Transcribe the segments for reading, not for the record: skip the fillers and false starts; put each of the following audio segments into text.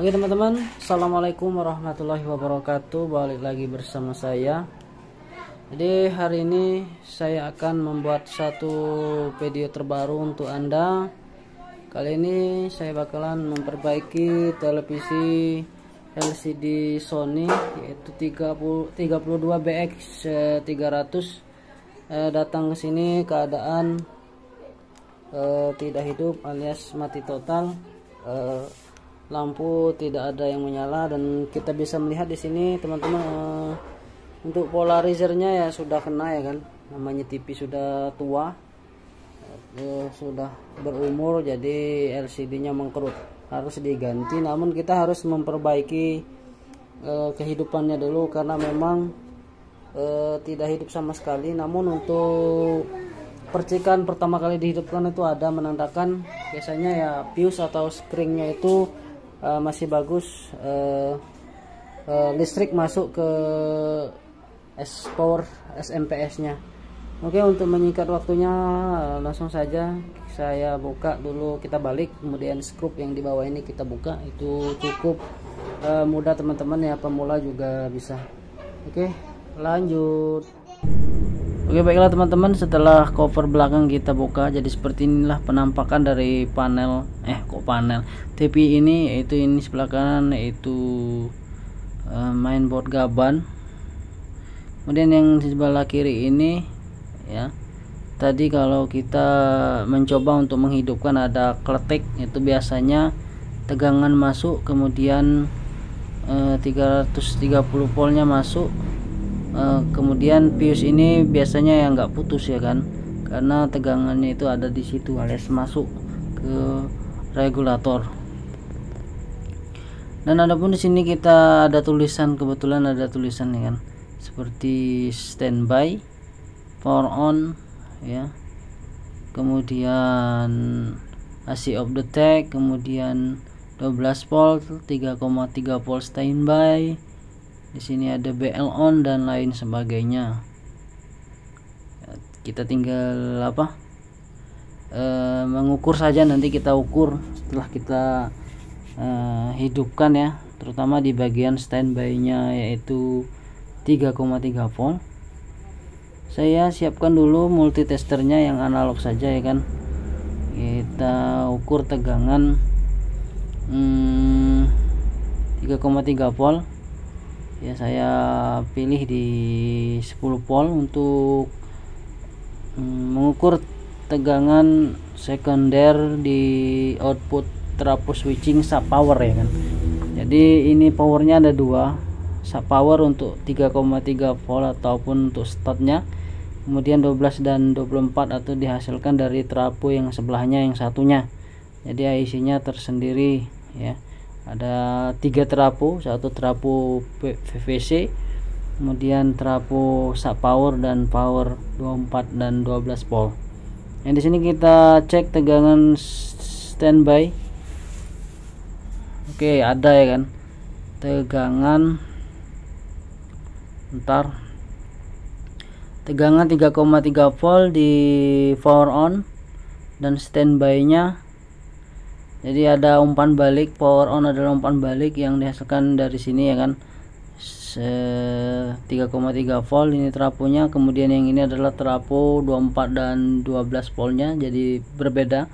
Oke teman-teman, assalamualaikum warahmatullahi wabarakatuh. Balik lagi bersama saya. Jadi hari ini saya akan membuat satu video terbaru untuk Anda. Kali ini saya bakalan memperbaiki televisi LCD Sony, yaitu 32BX 300. Datang ke sini keadaan tidak hidup alias mati total. Lampu tidak ada yang menyala, dan kita bisa melihat di sini teman-teman, untuk polarizernya ya sudah kena, ya kan, namanya TV sudah tua, sudah berumur, jadi LCD-nya mengkerut, harus diganti. Namun kita harus memperbaiki kehidupannya dulu, karena memang tidak hidup sama sekali. Namun untuk percikan pertama kali dihidupkan itu ada menandakan biasanya ya fuse atau springnya itu masih bagus, listrik masuk ke power SMPS nya. Oke, untuk menyingkat waktunya langsung saja saya buka dulu, kita balik, kemudian skrup yang di bawah ini kita buka. Itu cukup mudah teman-teman ya, pemula juga bisa. Oke, lanjut. Oke, baiklah teman-teman, setelah cover belakang kita buka, jadi seperti inilah penampakan dari panel panel TV ini, yaitu ini sebelah kanan yaitu mainboard gaban. Kemudian yang di sebelah kiri ini ya, tadi kalau kita mencoba untuk menghidupkan ada kletik, itu biasanya tegangan masuk, kemudian 330 voltnya masuk. Kemudian fuse ini biasanya yang nggak putus, ya kan, karena tegangannya itu ada di situ alias masuk ke regulator. Dan adapun di sini kita ada tulisan, kebetulan ada tulisan, ya kan, seperti standby, power on, ya, kemudian AC of the tag, kemudian 12 volt, 3,3 volt standby. Di sini ada BL on dan lain sebagainya. Kita tinggal mengukur saja, nanti kita ukur setelah kita hidupkan, ya, terutama di bagian standby nya yaitu 3,3 volt. Saya siapkan dulu multitesternya yang analog saja, ya kan. Kita ukur tegangan 3,3 volt. Ya, saya pilih di 10 volt untuk mengukur tegangan sekunder di output trafo switching sub power, ya kan. Jadi ini powernya ada dua, sub power untuk 3,3 volt ataupun untuk startnya, kemudian 12 dan 24 atau dihasilkan dari trafo yang sebelahnya yang satunya. Jadi IC-nya tersendiri, ya. Ada 3 trafo, satu trafo VVC, kemudian trafo sub power dan power 24 dan 12 volt. Yang di sini kita cek tegangan standby. Oke, ada, ya kan, tegangan tegangan 3,3 volt di power on dan standby nya. Jadi ada umpan balik, power on adalah umpan balik yang dihasilkan dari sini, ya kan, 3,3 volt ini trafonya. Kemudian yang ini adalah trafo 24 dan 12 voltnya, jadi berbeda.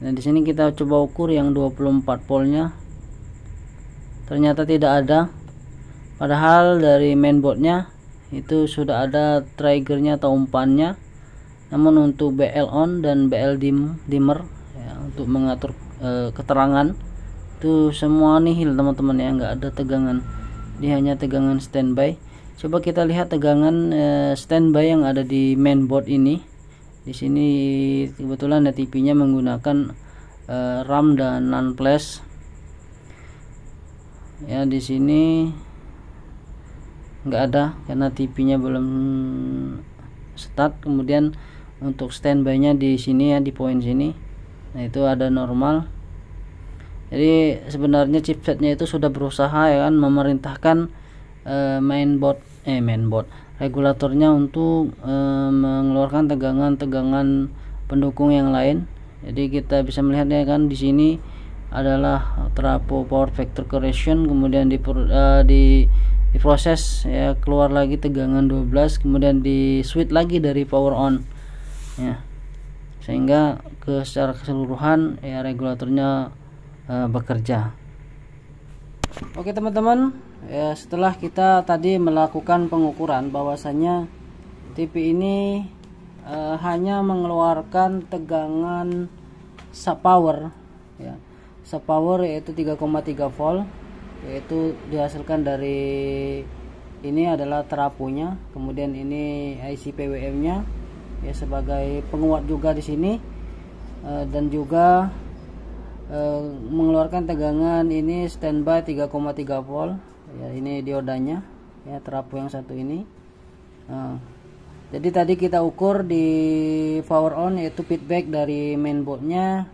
Nah, di sini kita coba ukur yang 24 voltnya, ternyata tidak ada, padahal dari mainboardnya itu sudah ada triggernya atau umpannya. Namun untuk BL on dan BL dimmer, ya, untuk mengatur keterangan itu semua nihil teman-teman, ya, nggak ada tegangan, dia hanya tegangan standby. Coba kita lihat tegangan standby yang ada di mainboard ini. Di sini kebetulan ya, TV-nya menggunakan RAM dan NAND flash, ya. Di sini nggak ada karena TV-nya belum start. Kemudian untuk standby-nya di sini, ya, di poin sini, nah itu ada normal. Jadi sebenarnya chipsetnya itu sudah berusaha, ya kan, memerintahkan mainboard regulatornya untuk mengeluarkan tegangan pendukung yang lain. Jadi kita bisa melihatnya, kan, di sini adalah trafo power factor correction, kemudian diproses ya, keluar lagi tegangan 12, kemudian di switch lagi dari power on ya, sehingga secara keseluruhan ya regulatornya bekerja. Oke teman-teman, ya setelah kita tadi melakukan pengukuran bahwasanya TV ini hanya mengeluarkan tegangan subpower ya, subpower yaitu 3,3 volt, yaitu dihasilkan dari ini adalah trafonya, kemudian ini IC PWM nya ya sebagai penguat juga di sini, dan juga mengeluarkan tegangan ini standby 3,3 volt ya, ini diodanya ya, trafo yang satu ini. Jadi tadi kita ukur di power on yaitu feedback dari mainboardnya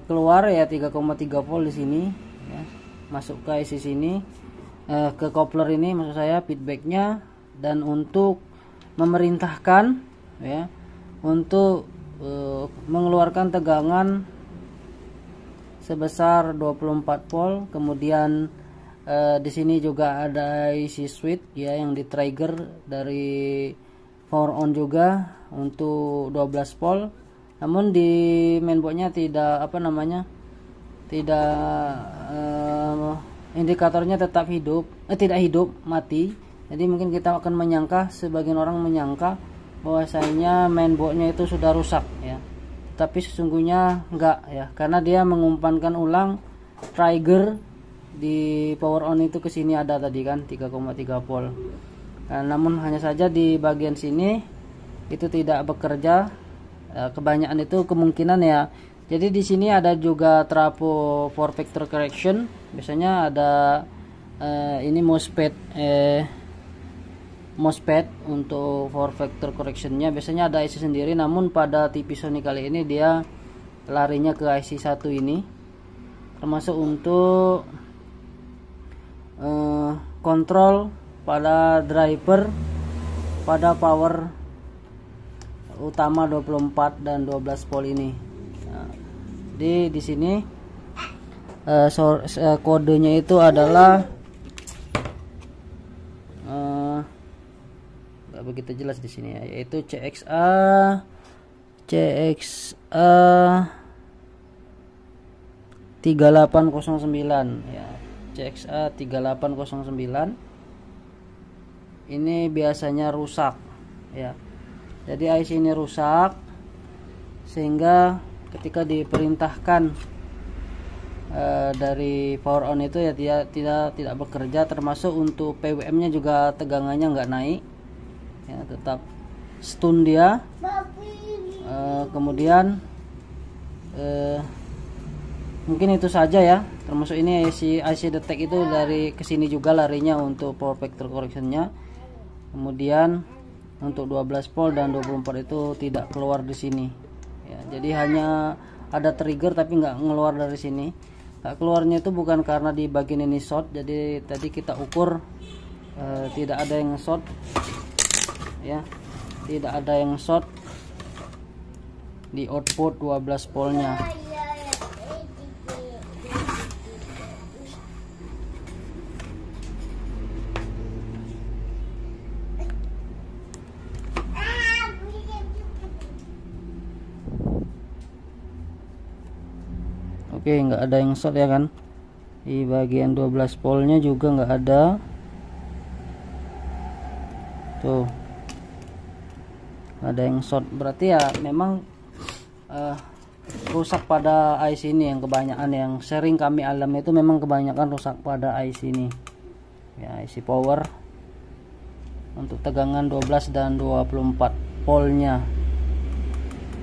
keluar ya 3,3 volt di sini ya, masuk ke IC sini, ke coupler ini maksud saya feedbacknya, dan untuk memerintahkan ya untuk mengeluarkan tegangan sebesar 24 volt. Kemudian di sini juga ada IC switch ya yang di trigger dari power on juga untuk 12 volt. Namun di mainboardnya tidak tidak indikatornya tetap hidup, tidak hidup, mati. Jadi mungkin kita akan menyangka, sebagian orang menyangka bahwasanya mainboardnya itu sudah rusak ya, tapi sesungguhnya enggak ya, karena dia mengumpankan ulang trigger di power on itu ke sini, ada tadi kan 3,3 volt. Namun hanya saja di bagian sini itu tidak bekerja, kebanyakan itu kemungkinan ya. Jadi di sini ada juga trafo power factor correction, biasanya ada ini MOSFET untuk power factor correctionnya, biasanya ada IC sendiri, namun pada TV Sony kali ini dia larinya ke IC 1 ini, termasuk untuk kontrol pada driver pada power utama 24 dan 12 volt ini. Nah, di sini kodenya itu adalah begitu jelas di sini ya, yaitu CXA 3809 ya, CXA 3809 ini biasanya rusak ya. Jadi IC ini rusak sehingga ketika diperintahkan dari power on itu ya tidak bekerja, termasuk untuk PWM nya juga tegangannya nggak naik ya, tetap stun dia. Kemudian mungkin itu saja ya, termasuk ini IC detect itu dari kesini juga larinya untuk power factor correctionnya. Kemudian untuk 12 volt dan 24 itu tidak keluar di sini ya, jadi hanya ada trigger tapi nggak ngeluar dari sini. Keluarnya itu bukan karena di bagian ini short, jadi tadi kita ukur tidak ada yang short ya, tidak ada yang short di output 12 voltnya. Oke, nggak ada yang short ya kan, di bagian 12 voltnya juga nggak ada tuh, nggak ada yang short, berarti ya memang rusak pada IC ini yang kebanyakan, yang sering kami alami itu memang kebanyakan rusak pada IC ini ya, IC power untuk tegangan 12 dan 24 voltnya.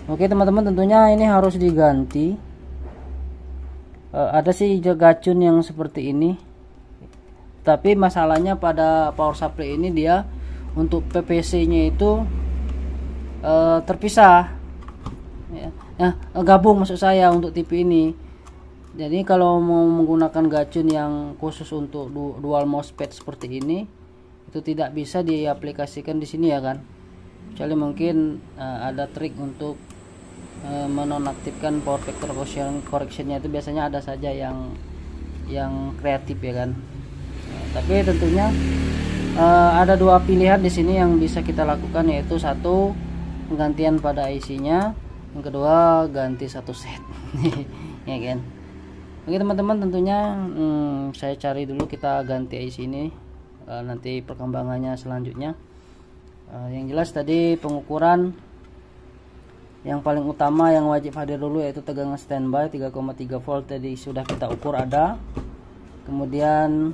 Oke teman-teman, tentunya ini harus diganti. Ada sih gacun yang seperti ini, tapi masalahnya pada power supply ini dia untuk PPC nya itu terpisah ya. Nah, gabung maksud saya untuk TV ini. Jadi kalau mau menggunakan gacun yang khusus untuk dual MOSFET seperti ini, itu tidak bisa diaplikasikan di sini ya kan, kecuali mungkin ada trik untuk menonaktifkan power factor correctionnya itu biasanya ada saja yang kreatif ya kan. Tapi tentunya ada dua pilihan di sini yang bisa kita lakukan, yaitu satu penggantian pada IC-nya, yang kedua ganti satu set. Ya kan. Oke teman-teman, tentunya saya cari dulu kita ganti IC ini, nanti perkembangannya selanjutnya. Yang jelas tadi pengukuran yang paling utama yang wajib hadir dulu yaitu tegangan standby 3,3 volt tadi sudah kita ukur ada. Kemudian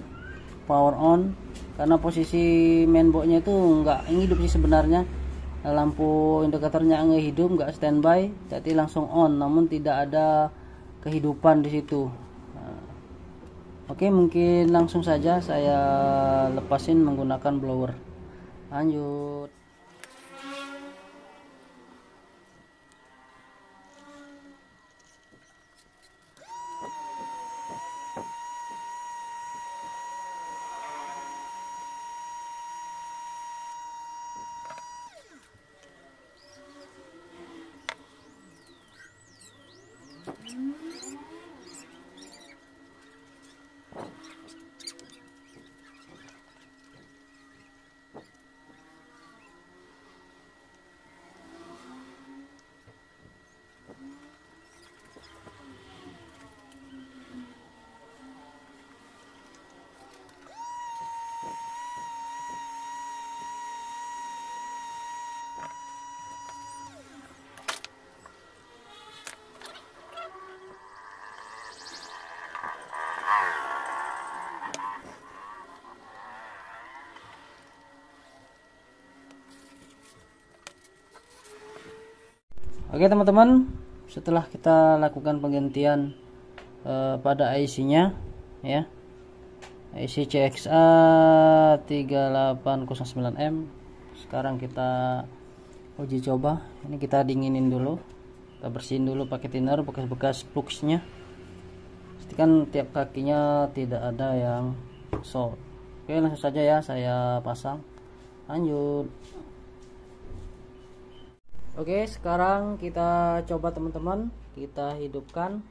power on, karena posisi mainboardnya itu nggak hidup sih sebenarnya, lampu indikatornya nggak hidup, nggak standby, jadi langsung on, namun tidak ada kehidupan di situ. Oke, mungkin langsung saja saya lepasin menggunakan blower. Lanjut. Oke teman-teman, setelah kita lakukan penggantian pada IC-nya ya, IC CXA 3809M, sekarang kita uji coba. Ini kita dinginin dulu, kita bersihin dulu pakai thinner bekas-bekas plugsnya, pastikan tiap kakinya tidak ada yang short. Oke, langsung saja ya saya pasang. Lanjut. Oke, sekarang kita coba teman-teman, kita hidupkan.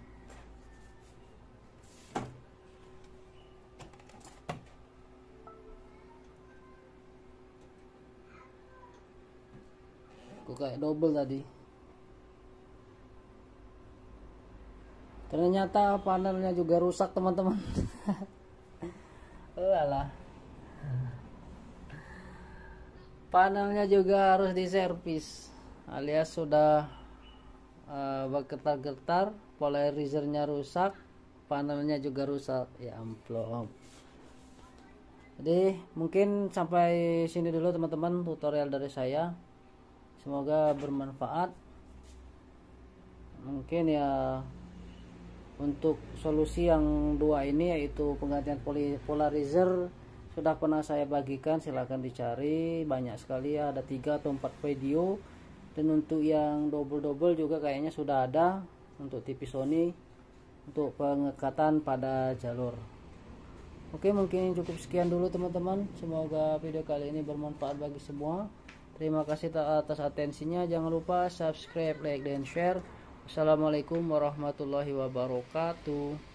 Kok kayak double tadi. Ternyata panelnya juga rusak teman-teman. Alah. Panelnya juga harus diservis, alias sudah bergetar-getar, polarizernya rusak, panelnya juga rusak. Ya ampun. Jadi mungkin sampai sini dulu teman-teman tutorial dari saya, semoga bermanfaat. Mungkin ya untuk solusi yang dua ini, yaitu penggantian polarizer, sudah pernah saya bagikan, silahkan dicari, banyak sekali ya, ada 3 atau 4 video. Dan untuk yang double juga kayaknya sudah ada untuk TV Sony untuk pengekatan pada jalur. Oke, mungkin cukup sekian dulu teman-teman, semoga video kali ini bermanfaat bagi semua. Terima kasih atas atensinya, jangan lupa subscribe, like, dan share. Assalamualaikum warahmatullahi wabarakatuh.